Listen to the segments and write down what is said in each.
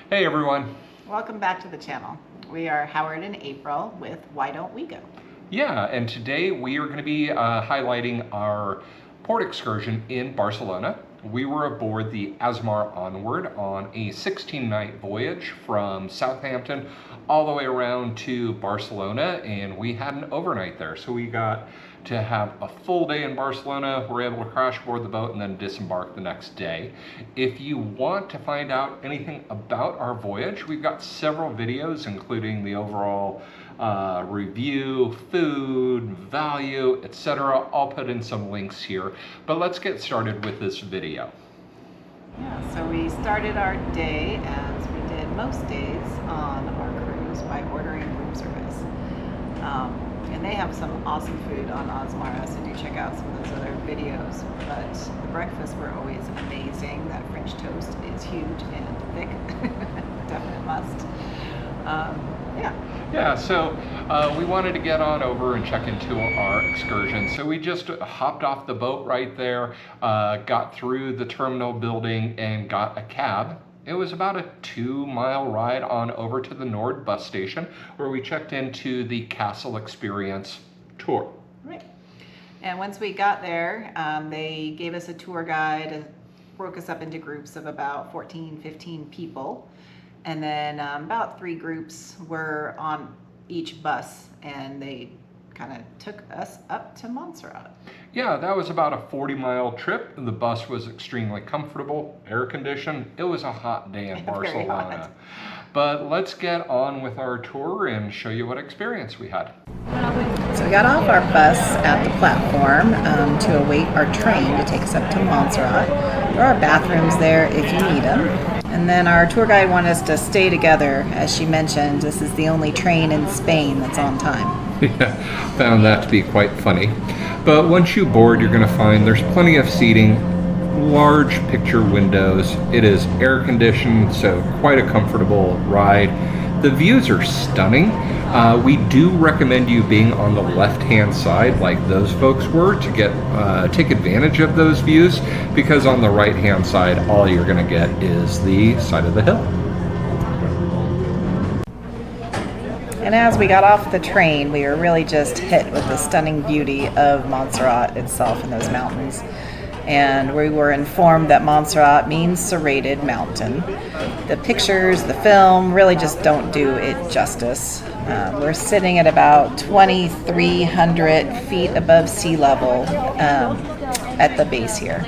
Hey everyone. Welcome back to the channel. We are Howard and April with Why Don't We Go? Yeah, and today we are going to be highlighting our port excursion in Barcelona. We were aboard the Asmar Onward on a 16-night voyage from Southampton all the way around to Barcelona, and we had an overnight there. So we got to have a full day in Barcelona. We're able to crash aboard the boat and then disembark the next day. If you want to find out anything about our voyage, we've got several videos, including the overall review, food, value, etc. I'll put in some links here, but let's get started with this video. Yeah, so we started our day, as we did most days on our cruise, by ordering room service. And they have some awesome food on Asmara, so do check out some of those other videos. But the breakfasts were always amazing. That French toast is huge and thick. Definite must. Yeah, so we wanted to get on over and check into our excursion. So we just hopped off the boat right there, got through the terminal building and got a cab. It was about a 2-mile ride on over to the Nord bus station, where we checked into the Castle Experience tour. Right. And once we got there, they gave us a tour guide, broke us up into groups of about 14, 15 people. And then about 3 groups were on each bus, and they kind of took us up to Montserrat. Yeah, that was about a 40-mile trip. The bus was extremely comfortable, air-conditioned. It was a hot day in Barcelona. But let's get on with our tour and show you what experience we had. So we got off our bus at the platform to await our train to take us up to Montserrat. There are bathrooms there if you need them. And then our tour guide wanted us to stay together. As she mentioned, this is the only train in Spain that's on time. Yeah, found that to be quite funny. But once you board, you're going to find there's plenty of seating, large picture windows. It is air conditioned, so quite a comfortable ride. The views are stunning. We do recommend you being on the left-hand side like those folks were to get take advantage of those views, because on the right-hand side, all you're going to get is the side of the hill. And as we got off the train, we were really just hit with the stunning beauty of Montserrat itself and those mountains. And we were informed that Montserrat means serrated mountain. The pictures, the film, really just don't do it justice. We're sitting at about 2,300 feet above sea level at the base here.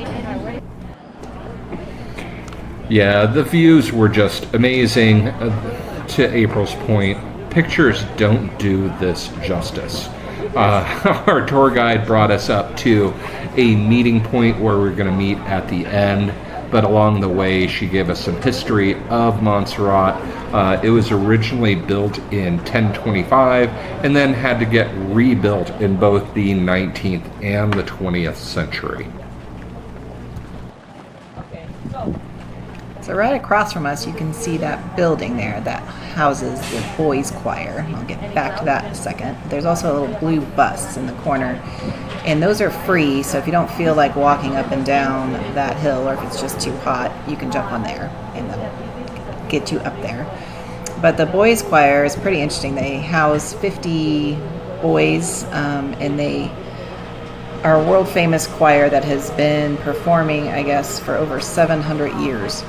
Yeah, the views were just amazing. To April's point, pictures don't do this justice. Our tour guide brought us up to a meeting point where we're going to meet at the end, but along the way she gave us some history of Montserrat. It was originally built in 1025 and then had to get rebuilt in both the 19th and the 20th century. So right across from us, you can see that building there that houses the boys' choir. I'll get back to that in a second. There's also a little blue bus in the corner, and those are free, so if you don't feel like walking up and down that hill, or if it's just too hot, you can jump on there and they'll get you up there. But the boys' choir is pretty interesting. They house 50 boys, and they are a world-famous choir that has been performing, I guess, for over 700 years.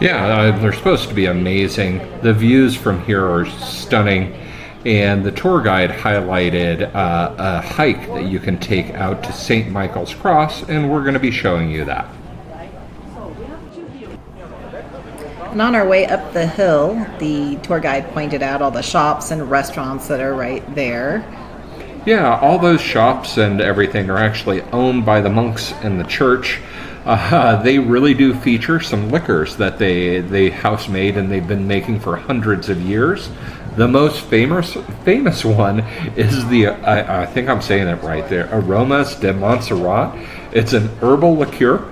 Yeah, they're supposed to be amazing. The views from here are stunning, and the tour guide highlighted a hike that you can take out to St. Michael's Cross, and we're going to be showing you that. And on our way up the hill, the tour guide pointed out all the shops and restaurants that are right there. Yeah, all those shops and everything are actually owned by the monks in the church. They really do feature some liquors that they house made, and they've been making for hundreds of years. The most famous one is the, I think I'm saying it right there, Aromas de Montserrat. It's an herbal liqueur.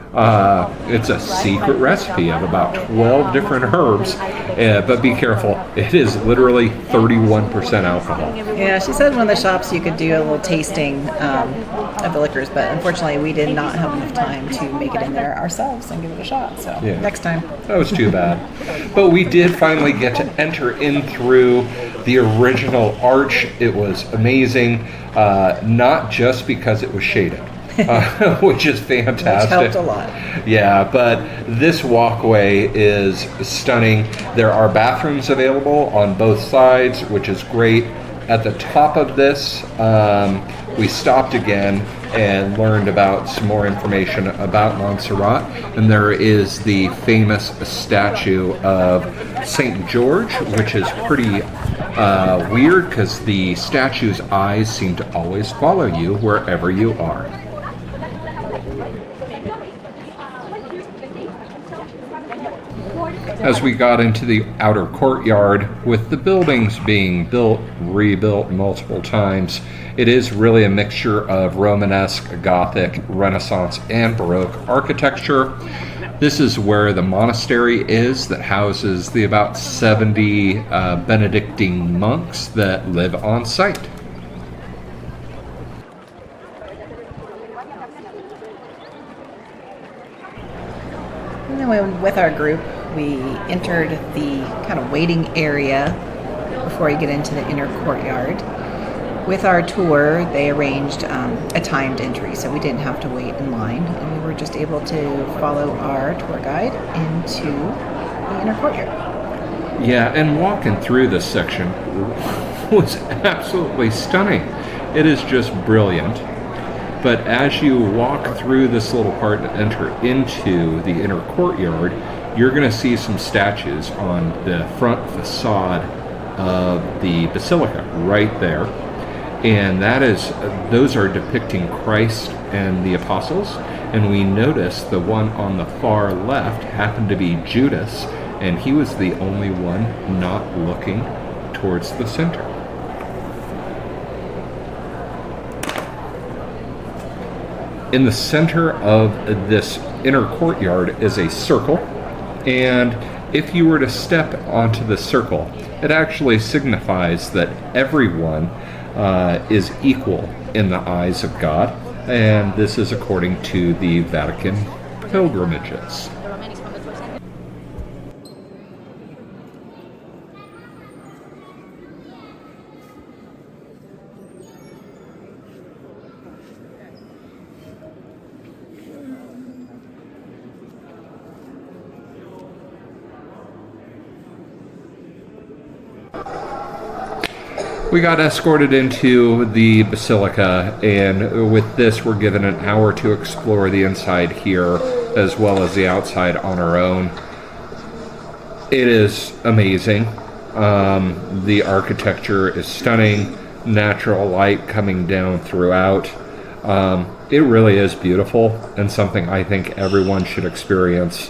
It's a secret recipe of about 12 different herbs, but be careful. It is literally 31% alcohol. Yeah, she said one of the shops you could do a little tasting of the liquors, but unfortunately we did not have enough time to make it in there ourselves and give it a shot. So Yeah. next time. That was too bad. But we did finally get to enter in through the original arch. It was amazing, not just because it was shaded. Which is fantastic. Which helped a lot. Yeah, but this walkway is stunning. There are bathrooms available on both sides, which is great. At the top of this, we stopped again and learned about some more information about Montserrat. And there is the famous statue of St. George, which is pretty weird because the statue's eyes seem to always follow you wherever you are. As we got into the outer courtyard, with the buildings being built, rebuilt multiple times, it is really a mixture of Romanesque, Gothic, Renaissance, and Baroque architecture. This is where the monastery is that houses the about 70 Benedictine monks that live on site. And then with our group, we entered the kind of waiting area before you get into the inner courtyard. With our tour, they arranged a timed entry, so we didn't have to wait in line, and we were just able to follow our tour guide into the inner courtyard. Yeah, and walking through this section was absolutely stunning. It is just brilliant. But as you walk through this little part and enter into the inner courtyard, you're going to see some statues on the front facade of the basilica right there. And those are depicting Christ and the apostles. And we noticed the one on the far left happened to be Judas, and he was the only one not looking towards the center. In the center of this inner courtyard is a circle, and if you were to step onto the circle, it actually signifies that everyone is equal in the eyes of God, and this is according to the Vatican pilgrimages. We got escorted into the basilica, and with this we're given an hour to explore the inside here as well as the outside on our own. It is amazing. The architecture is stunning, natural light coming down throughout. It really is beautiful, and something I think everyone should experience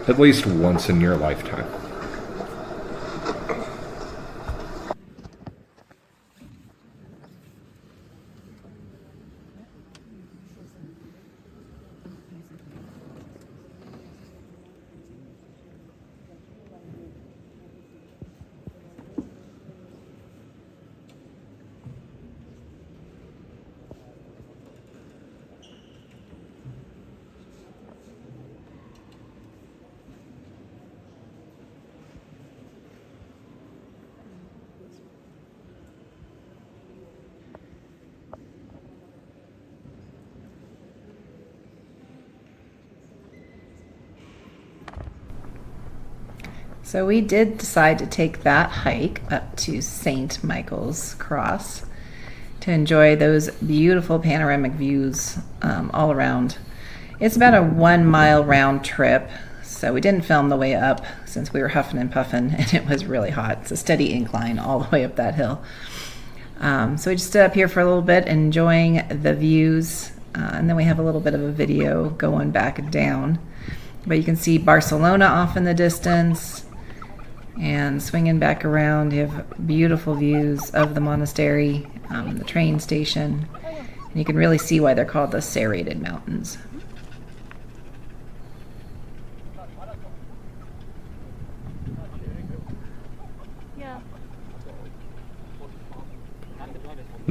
at least once in your lifetime. So we did decide to take that hike up to St. Michael's Cross to enjoy those beautiful panoramic views all around. It's about a 1 mile round trip, so we didn't film the way up since we were huffing and puffing and it was really hot. It's a steady incline all the way up that hill. So we just stood up here for a little bit enjoying the views, and then we have a little bit of a video going back and down. But you can see Barcelona off in the distance. And swinging back around, you have beautiful views of the monastery, the train station, and you can really see why they're called the Serrated Mountains.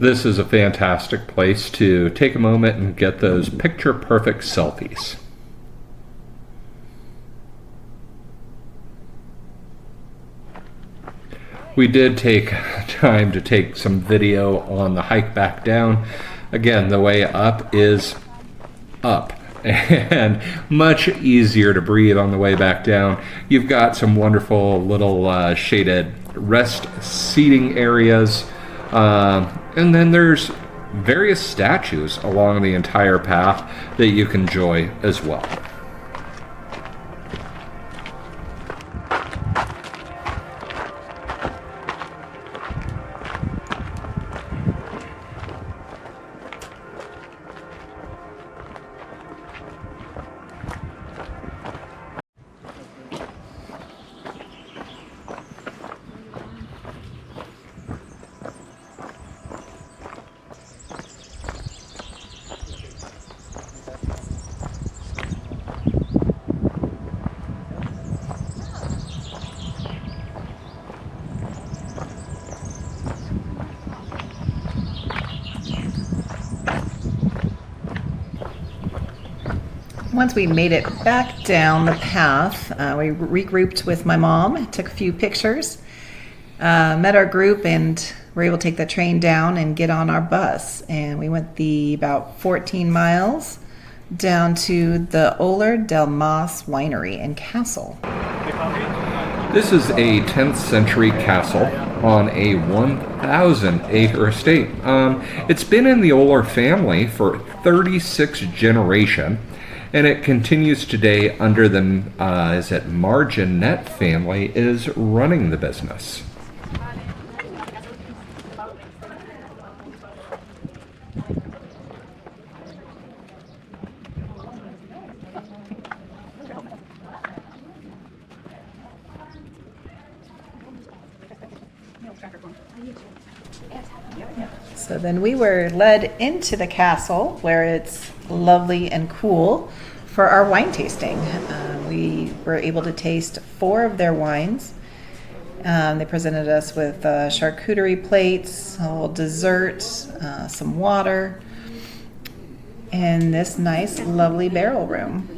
This is a fantastic place to take a moment and get those picture-perfect selfies. We did take time to take some video on the hike back down. Again, the way up is up and much easier to breathe on the way back down. You've got some wonderful little shaded rest seating areas. And then there's various statues along the entire path that you can enjoy as well. Once we made it back down the path, we regrouped with my mom, took a few pictures, met our group, and were able to take the train down and get on our bus. And we went about 14 miles down to the Oller del Mas Winery and Castle. This is a 10th century castle on a 1,000-acre estate. It's been in the Oller family for 36 generations. And it continues today under the Montserrat family is running the business. So then we were led into the castle where it's lovely and cool for our wine tasting. We were able to taste 4 of their wines. They presented us with charcuterie plates, a little dessert, some water, and this nice, lovely barrel room.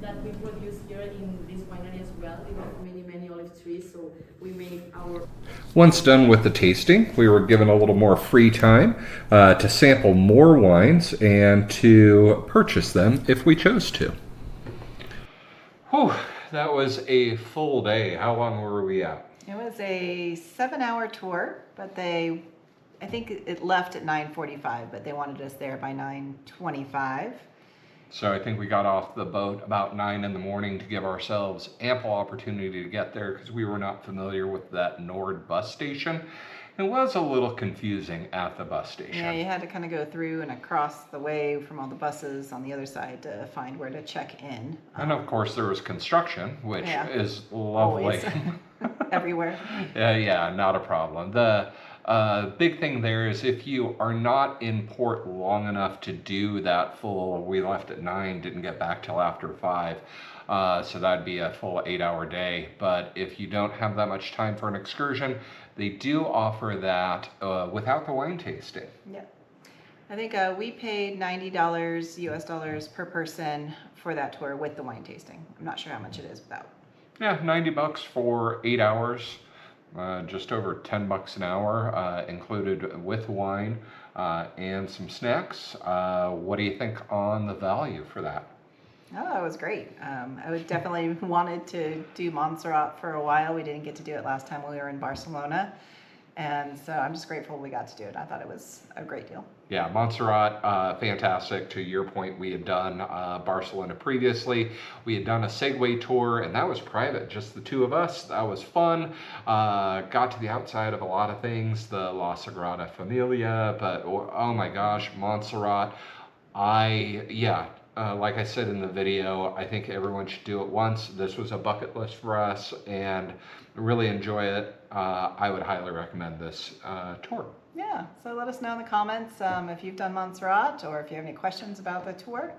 That we produce here in this winery as well. We have many olive trees, so we make our... Once done with the tasting, we were given a little more free time to sample more wines and to purchase them if we chose to. Whew, that was a full day. How long were we out? It was a 7-hour tour, but I think it left at 9:45, but they wanted us there by 9:25. So I think we got off the boat about 9 in the morning to give ourselves ample opportunity to get there because we were not familiar with that Nord bus station. It was a little confusing at the bus station. Yeah, you had to kind of go through and across the way from all the buses on the other side to find where to check in. And of course there was construction, which is lovely. Always. Everywhere. Yeah, not a problem. The big thing there is if you are not in port long enough to do that full, we left at 9, didn't get back till after 5, so that'd be a full 8-hour day. But if you don't have that much time for an excursion, they do offer that without the wine tasting. Yeah. I think we paid $90 US dollars per person for that tour with the wine tasting. I'm not sure how much it is without. Yeah, $90 for 8 hours. Just over $10 an hour, included with wine and some snacks. What do you think on the value for that? Oh, it was great. I would definitely wanted to do Montserrat for a while. We didn't get to do it last time we were in Barcelona. And so I'm just grateful we got to do it. I thought it was a great deal. Yeah, Montserrat, fantastic. To your point, we had done Barcelona previously. We had done a Segway tour, and that was private, just the 2 of us. That was fun. Got to the outside of a lot of things, the La Sagrada Familia, but oh my gosh, Montserrat. Like I said in the video, I think everyone should do it once. This was a bucket list for us and really enjoy it. I would highly recommend this tour. Yeah, so let us know in the comments if you've done Montserrat or if you have any questions about the tour.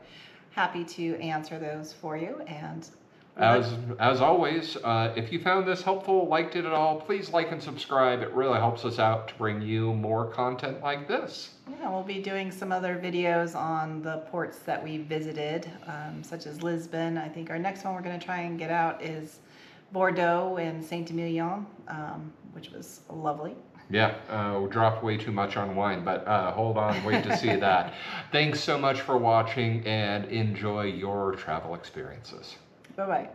Happy to answer those for you. And As always, if you found this helpful, liked it at all, please like and subscribe. It really helps us out to bring you more content like this. Yeah, we'll be doing some other videos on the ports that we visited, such as Lisbon. I think our next one we're going to try and get out is Bordeaux and Saint-Emilion, which was lovely. Yeah, we dropped way too much on wine, but hold on, wait to see that. Thanks so much for watching and enjoy your travel experiences. Bye-bye.